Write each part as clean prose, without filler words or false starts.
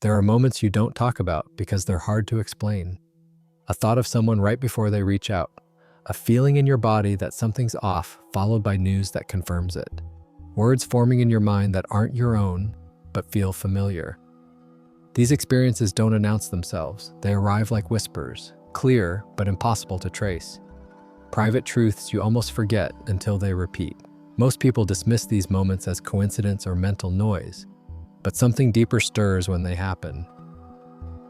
There are moments you don't talk about because they're hard to explain. A thought of someone right before they reach out. A feeling in your body that something's off, followed by news that confirms it. Words forming in your mind that aren't your own, but feel familiar. These experiences don't announce themselves. They arrive like whispers, clear but impossible to trace. Private truths you almost forget until they repeat. Most people dismiss these moments as coincidence or mental noise, but something deeper stirs when they happen.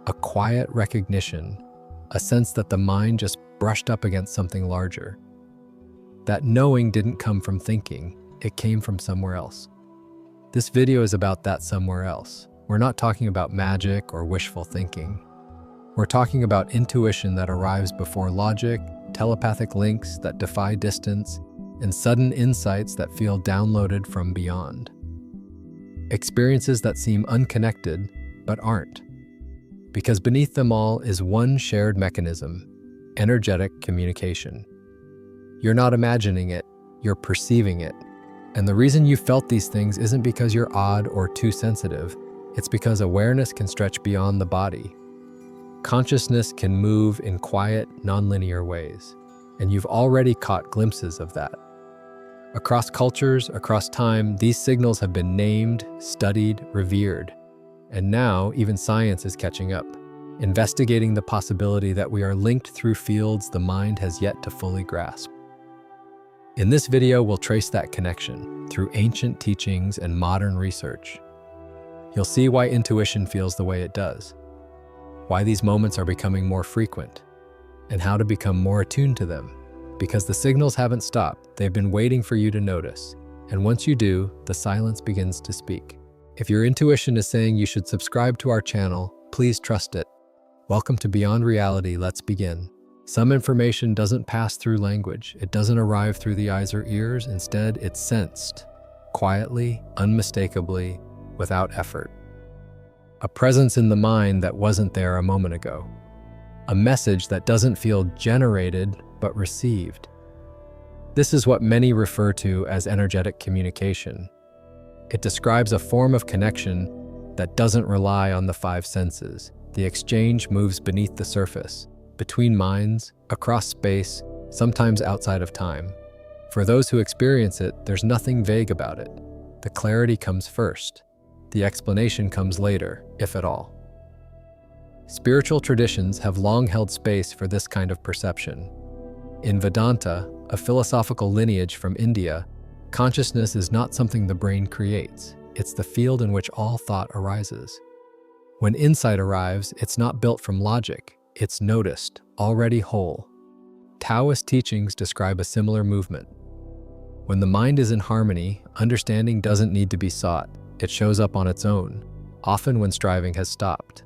A quiet recognition, a sense that the mind just brushed up against something larger. That knowing didn't come from thinking, it came from somewhere else. This video is about that somewhere else. We're not talking about magic or wishful thinking. We're talking about intuition that arrives before logic, telepathic links that defy distance, and sudden insights that feel downloaded from beyond. Experiences that seem unconnected, but aren't. Because beneath them all is one shared mechanism: energetic communication. You're not imagining it, you're perceiving it. And the reason you felt these things isn't because you're odd or too sensitive. It's because awareness can stretch beyond the body. Consciousness can move in quiet, nonlinear ways, and you've already caught glimpses of that. Across cultures, across time, these signals have been named, studied, revered. And now, even science is catching up, investigating the possibility that we are linked through fields the mind has yet to fully grasp. In this video, we'll trace that connection through ancient teachings and modern research. You'll see why intuition feels the way it does, why these moments are becoming more frequent, and how to become more attuned to them. Because the signals haven't stopped, they've been waiting for you to notice. And once you do, the silence begins to speak. If your intuition is saying you should subscribe to our channel, please trust it. Welcome to Beyond Reality, let's begin. Some information doesn't pass through language. It doesn't arrive through the eyes or ears. Instead, it's sensed, quietly, unmistakably, without effort. A presence in the mind that wasn't there a moment ago. A message that doesn't feel generated, but received. This is what many refer to as energetic communication. It describes a form of connection that doesn't rely on the five senses. The exchange moves beneath the surface, between minds, across space, sometimes outside of time. For those who experience it, there's nothing vague about it. The clarity comes first. The explanation comes later, if at all. Spiritual traditions have long held space for this kind of perception. In Vedanta, a philosophical lineage from India, consciousness is not something the brain creates. It's the field in which all thought arises. When insight arrives, it's not built from logic. It's noticed, already whole. Taoist teachings describe a similar movement. When the mind is in harmony, understanding doesn't need to be sought. It shows up on its own, often when striving has stopped.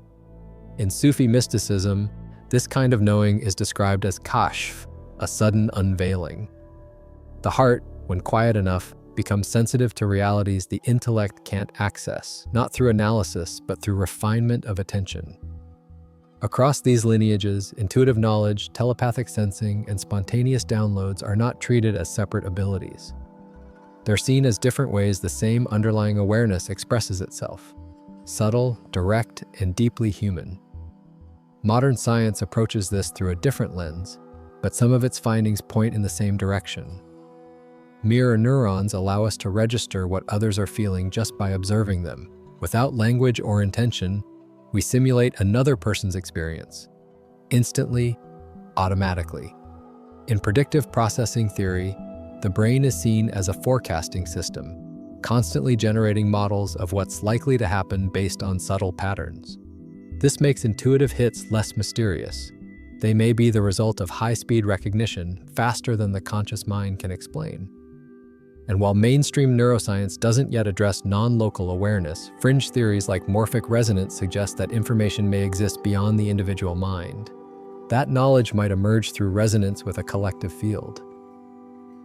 In Sufi mysticism, this kind of knowing is described as kashf, a sudden unveiling. The heart, when quiet enough, becomes sensitive to realities the intellect can't access, not through analysis, but through refinement of attention. Across these lineages, intuitive knowledge, telepathic sensing, and spontaneous downloads are not treated as separate abilities. They're seen as different ways the same underlying awareness expresses itself: subtle, direct, and deeply human. Modern science approaches this through a different lens, but some of its findings point in the same direction. Mirror neurons allow us to register what others are feeling just by observing them. Without language or intention, we simulate another person's experience, instantly, automatically. In predictive processing theory, the brain is seen as a forecasting system, constantly generating models of what's likely to happen based on subtle patterns. This makes intuitive hits less mysterious. They may be the result of high-speed recognition, faster than the conscious mind can explain. And while mainstream neuroscience doesn't yet address non-local awareness, fringe theories like morphic resonance suggest that information may exist beyond the individual mind. That knowledge might emerge through resonance with a collective field.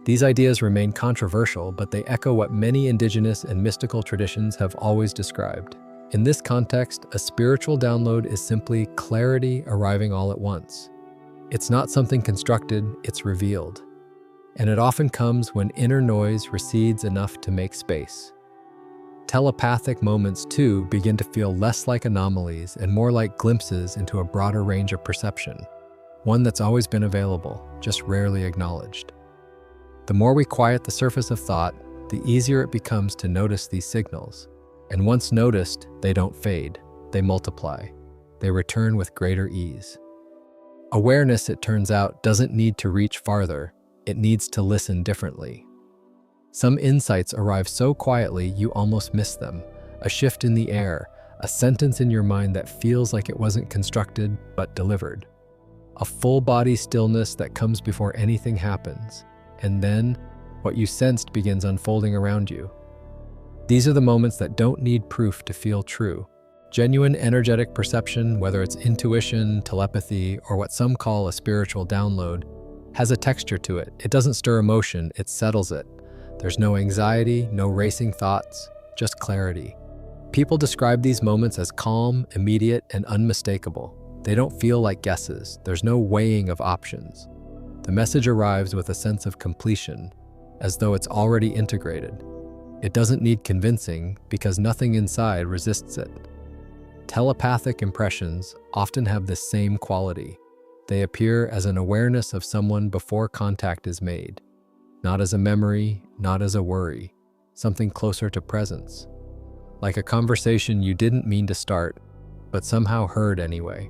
These ideas remain controversial, but they echo what many indigenous and mystical traditions have always described. In this context, a spiritual download is simply clarity arriving all at once. It's not something constructed, it's revealed. And it often comes when inner noise recedes enough to make space. Telepathic moments, too, begin to feel less like anomalies and more like glimpses into a broader range of perception, one that's always been available, just rarely acknowledged. The more we quiet the surface of thought, the easier it becomes to notice these signals. And once noticed, they don't fade, they multiply. They return with greater ease. Awareness, it turns out, doesn't need to reach farther, it needs to listen differently. Some insights arrive so quietly you almost miss them. A shift in the air, a sentence in your mind that feels like it wasn't constructed but delivered. A full-body stillness that comes before anything happens. And then, what you sensed begins unfolding around you. These are the moments that don't need proof to feel true. Genuine energetic perception, whether it's intuition, telepathy, or what some call a spiritual download, has a texture to it. It doesn't stir emotion, it settles it. There's no anxiety, no racing thoughts, just clarity. People describe these moments as calm, immediate, and unmistakable. They don't feel like guesses. There's no weighing of options. The message arrives with a sense of completion, as though it's already integrated. It doesn't need convincing because nothing inside resists it. Telepathic impressions often have this same quality. They appear as an awareness of someone before contact is made. Not as a memory, not as a worry, something closer to presence. Like a conversation you didn't mean to start, but somehow heard anyway.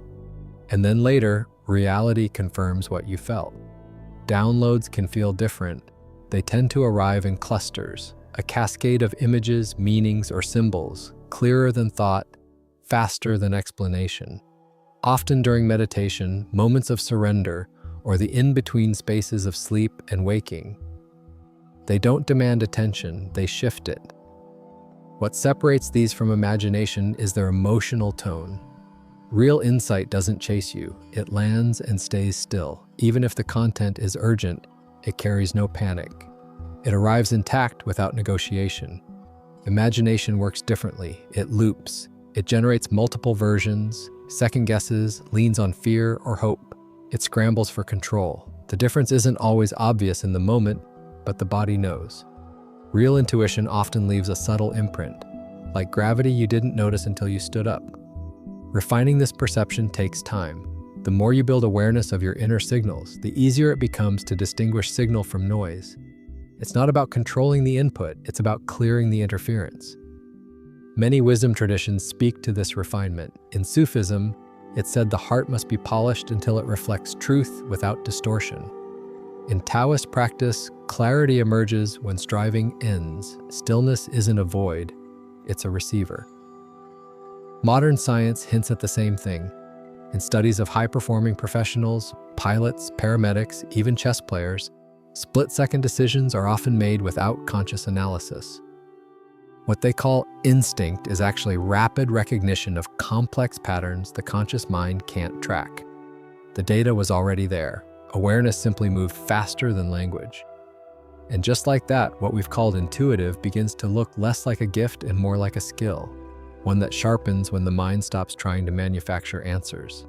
And then later, reality confirms what you felt. Downloads can feel different. They tend to arrive in clusters, a cascade of images, meanings, or symbols, clearer than thought, faster than explanation. Often during meditation, moments of surrender, or the in-between spaces of sleep and waking. They don't demand attention, they shift it. What separates these from imagination is their emotional tone. Real insight doesn't chase you, it lands and stays still. Even if the content is urgent, it carries no panic. It arrives intact without negotiation. Imagination works differently, it loops. It generates multiple versions, second guesses, leans on fear or hope. It scrambles for control. The difference isn't always obvious in the moment, but the body knows. Real intuition often leaves a subtle imprint, like gravity you didn't notice until you stood up. Refining this perception takes time. The more you build awareness of your inner signals, the easier it becomes to distinguish signal from noise. It's not about controlling the input, it's about clearing the interference. Many wisdom traditions speak to this refinement. In Sufism, it's said the heart must be polished until it reflects truth without distortion. In Taoist practice, clarity emerges when striving ends. Stillness isn't a void, it's a receiver. Modern science hints at the same thing. In studies of high-performing professionals, pilots, paramedics, even chess players, split-second decisions are often made without conscious analysis. What they call instinct is actually rapid recognition of complex patterns the conscious mind can't track. The data was already there. Awareness simply moved faster than language. And just like that, what we've called intuitive begins to look less like a gift and more like a skill, one that sharpens when the mind stops trying to manufacture answers.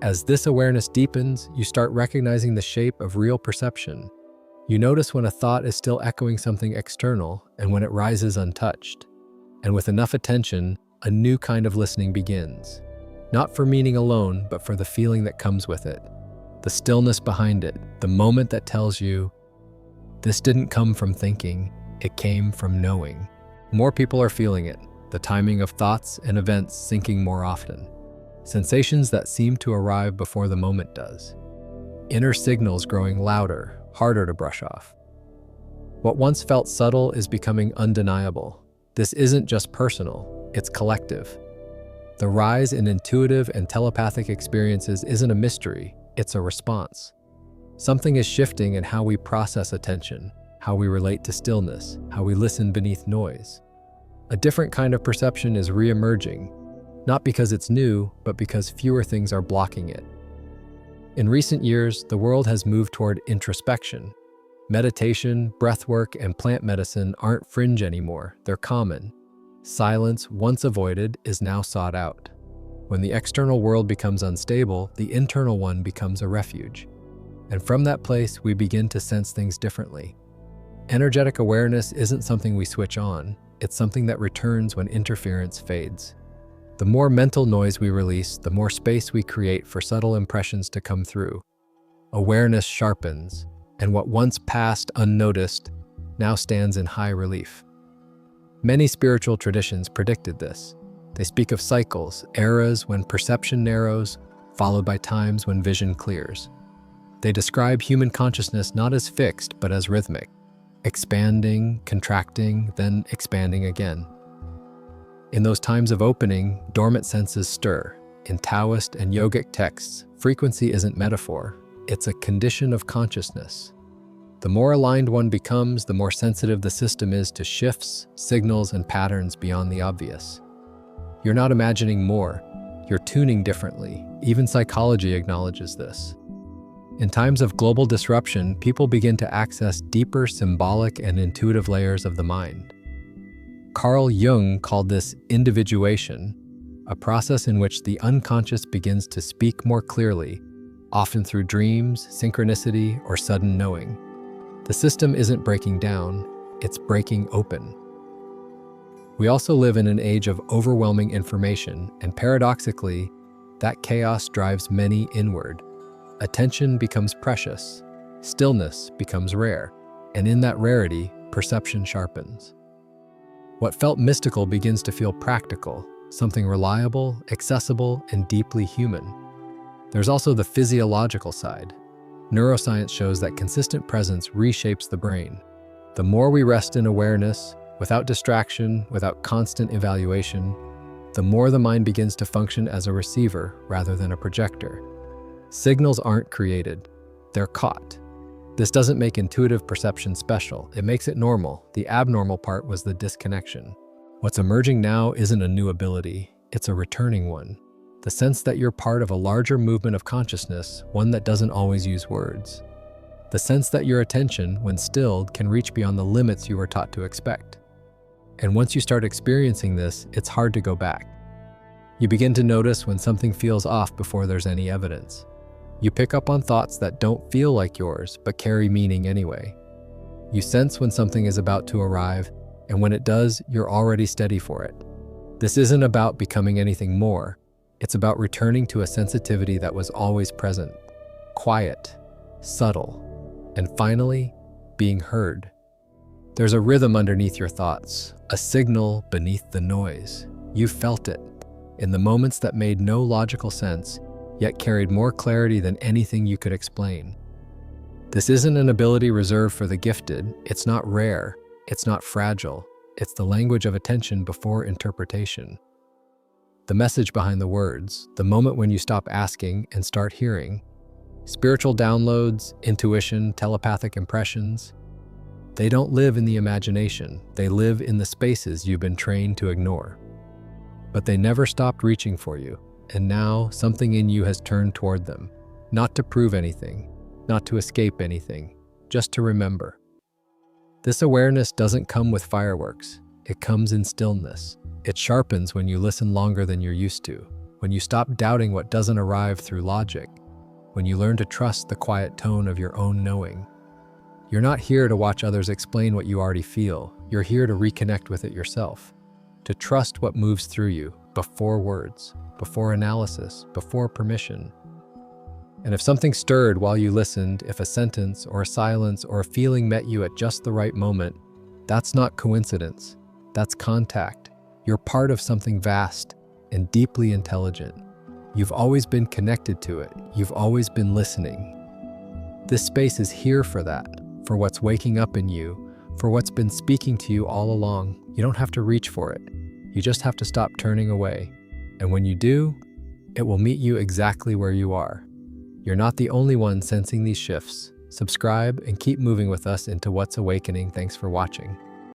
As this awareness deepens, you start recognizing the shape of real perception. You notice when a thought is still echoing something external and when it rises untouched. And with enough attention, a new kind of listening begins. Not for meaning alone, but for the feeling that comes with it. The stillness behind it, the moment that tells you, this didn't come from thinking, it came from knowing. More people are feeling it, the timing of thoughts and events syncing more often. Sensations that seem to arrive before the moment does. Inner signals growing louder, harder to brush off. What once felt subtle is becoming undeniable. This isn't just personal, it's collective. The rise in intuitive and telepathic experiences isn't a mystery, it's a response. Something is shifting in how we process attention, how we relate to stillness, how we listen beneath noise. A different kind of perception is re-emerging, not because it's new, but because fewer things are blocking it. In recent years, the world has moved toward introspection. Meditation, breathwork, and plant medicine aren't fringe anymore, they're common. Silence, once avoided, is now sought out. When the external world becomes unstable, the internal one becomes a refuge. And from that place, we begin to sense things differently. Energetic awareness isn't something we switch on, It's something that returns when interference fades. The more mental noise we release, the more space we create for subtle impressions to come through. Awareness sharpens, and what once passed unnoticed now stands in high relief. Many spiritual traditions predicted this. They speak of cycles, eras when perception narrows, followed by times when vision clears. They describe human consciousness not as fixed, but as rhythmic, expanding, contracting, then expanding again. In those times of opening, dormant senses stir. In Taoist and yogic texts, frequency isn't metaphor, it's a condition of consciousness. The more aligned one becomes, the more sensitive the system is to shifts, signals, and patterns beyond the obvious. You're not imagining more, you're tuning differently. Even psychology acknowledges this. In times of global disruption, people begin to access deeper symbolic and intuitive layers of the mind. Carl Jung called this individuation, a process in which the unconscious begins to speak more clearly, often through dreams, synchronicity, or sudden knowing. The system isn't breaking down, it's breaking open. We also live in an age of overwhelming information, and paradoxically, that chaos drives many inward. Attention becomes precious, stillness becomes rare, and in that rarity, perception sharpens. What felt mystical begins to feel practical, something reliable, accessible, and deeply human. There's also the physiological side. Neuroscience shows that consistent presence reshapes the brain. The more we rest in awareness, without distraction, without constant evaluation, the more the mind begins to function as a receiver rather than a projector. Signals aren't created, they're caught. This doesn't make intuitive perception special, it makes it normal. The abnormal part was the disconnection. What's emerging now isn't a new ability, it's a returning one. The sense that you're part of a larger movement of consciousness, one that doesn't always use words. The sense that your attention, when stilled, can reach beyond the limits you were taught to expect. And once you start experiencing this, it's hard to go back. You begin to notice when something feels off before there's any evidence. You pick up on thoughts that don't feel like yours, but carry meaning anyway. You sense when something is about to arrive, and when it does, you're already steady for it. This isn't about becoming anything more. It's about returning to a sensitivity that was always present, quiet, subtle, and finally, being heard. There's a rhythm underneath your thoughts, a signal beneath the noise. You felt it, in the moments that made no logical sense, yet carried more clarity than anything you could explain. This isn't an ability reserved for the gifted, it's not rare, it's not fragile, it's the language of attention before interpretation. The message behind the words, the moment when you stop asking and start hearing. Spiritual downloads, intuition, telepathic impressions, they don't live in the imagination, they live in the spaces you've been trained to ignore. But they never stopped reaching for you, and now something in you has turned toward them, not to prove anything, not to escape anything, just to remember. This awareness doesn't come with fireworks, it comes in stillness. It sharpens when you listen longer than you're used to, when you stop doubting what doesn't arrive through logic, when you learn to trust the quiet tone of your own knowing. You're not here to watch others explain what you already feel, you're here to reconnect with it yourself, to trust what moves through you, before words, before analysis, before permission. And if something stirred while you listened, if a sentence or a silence or a feeling met you at just the right moment, that's not coincidence, that's contact. You're part of something vast and deeply intelligent. You've always been connected to it. You've always been listening. This space is here for that, for what's waking up in you, for what's been speaking to you all along. You don't have to reach for it. You just have to stop turning away. And when you do, it will meet you exactly where you are. You're not the only one sensing these shifts. Subscribe and keep moving with us into What's Awakening. Thanks for watching.